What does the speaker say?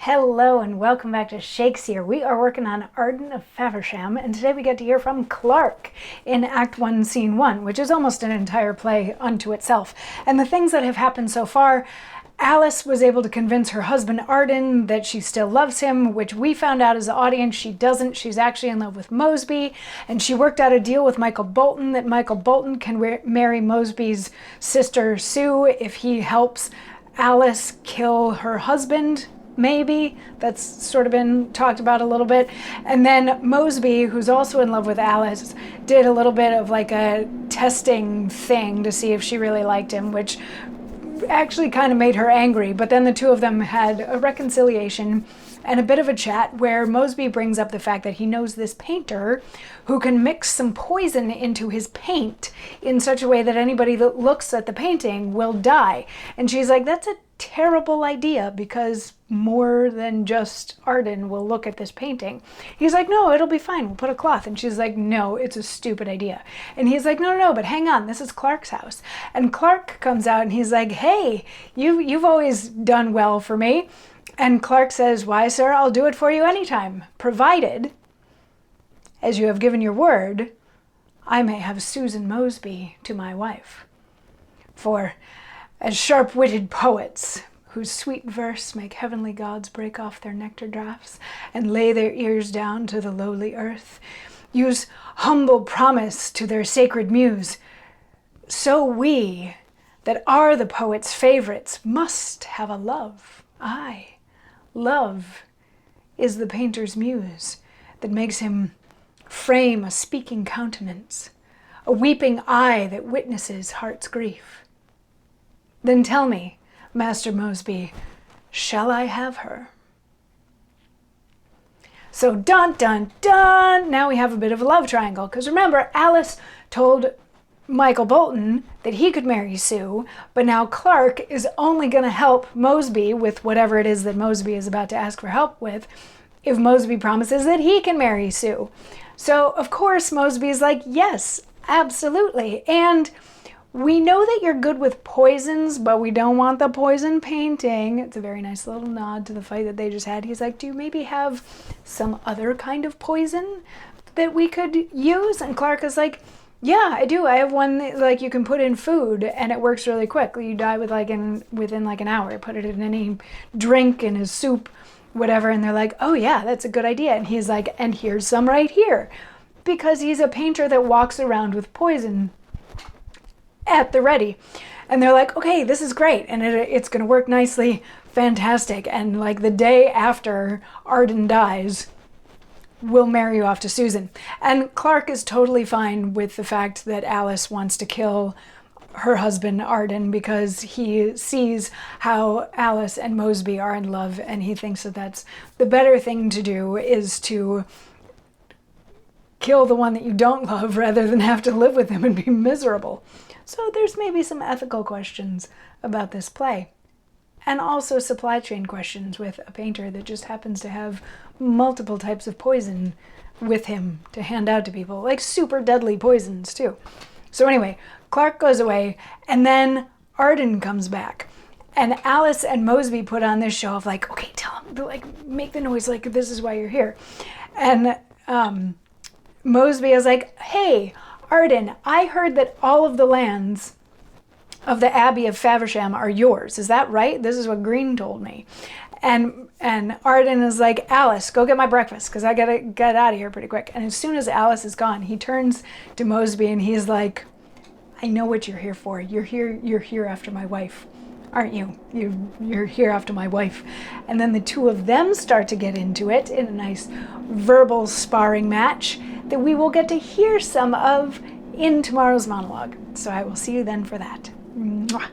Hello and welcome back to Shakesyear. We are working on Arden of Faversham, and today we get to hear from Clarke in Act 1, Scene 1, which is almost an entire play unto itself. And the things that have happened so far: Alice was able to convince her husband Arden that she still loves him, which we found out as the audience she doesn't. She's actually in love with Mosby, and she worked out a deal with Michael Bolton that Michael Bolton can marry Mosby's sister Sue if he helps Alice kill her husband. Maybe. That's sort of been talked about a little bit. And then Mosby, who's also in love with Alice, did a little bit of like a testing thing to see if she really liked him, which actually kind of made her angry. But then the two of them had a reconciliation and a bit of a chat where Mosby brings up the fact that he knows this painter who can mix some poison into his paint in such a way that anybody that looks at the painting will die. And she's like, that's a terrible idea because more than just Arden will look at this painting. He's like, no, it'll be fine. We'll put a cloth. And she's like, no, it's a stupid idea. And he's like, no, but hang on. This is Clarke's house. And Clarke comes out and he's like, hey, you've always done well for me. And Clarke says, why, sir, I'll do it for you anytime, provided, as you have given your word, I may have Susan Mosby to my wife. For as sharp-witted poets, whose sweet verse make heavenly gods break off their nectar draughts and lay their ears down to the lowly earth, use humble promise to their sacred muse, so we, that are the poet's favorites, must have a love. Aye, love is the painter's muse that makes him frame a speaking countenance, a weeping eye that witnesses heart's grief. Then tell me, Master Mosby, shall I have her? So dun dun dun, now we have a bit of a love triangle, because remember, Alice told Michael Bolton that he could marry Sue, but now Clarke is only going to help Mosby with whatever it is that Mosby is about to ask for help with if Mosby promises that he can marry Sue. So of course Mosby is like, yes, absolutely. And we know that you're good with poisons, but we don't want the poison painting. It's a very nice little nod to the fight that they just had. He's like, do you maybe have some other kind of poison that we could use? And Clarke is like, yeah, I do. I have one that, like, you can put in food and it works really quick. You die within like an hour. Put it in any drink, in a soup, whatever. And they're like, oh yeah, that's a good idea. And he's like, and here's some right here. Because he's a painter that walks around with poison at the ready. And they're like, okay, this is great. And it's going to work nicely. Fantastic. And like the day after Arden dies, we'll marry you off to Susan. And Clarke is totally fine with the fact that Alice wants to kill her husband Arden because he sees how Alice and Mosby are in love, and he thinks that that's the better thing to do, is to kill the one that you don't love rather than have to live with him and be miserable. So there's maybe some ethical questions about this play. And also supply chain questions with a painter that just happens to have multiple types of poison with him to hand out to people, like super deadly poisons too. So anyway, Clarke goes away, and then Arden comes back. And Alice and Mosby put on this show of like, okay, tell him, like, make the noise like this is why you're here. And Mosby is like, hey, Arden, I heard that all of the lands of the Abbey of Faversham are yours. Is that right? This is what Green told me. And Arden is like, Alice, go get my breakfast because I gotta get out of here pretty quick. And as soon as Alice is gone, he turns to Mosby and he's like, I know what you're here for. You're here after my wife, aren't you? You're here after my wife. And then the two of them start to get into it in a nice verbal sparring match that we will get to hear some of in tomorrow's monologue. So I will see you then for that. Mwah.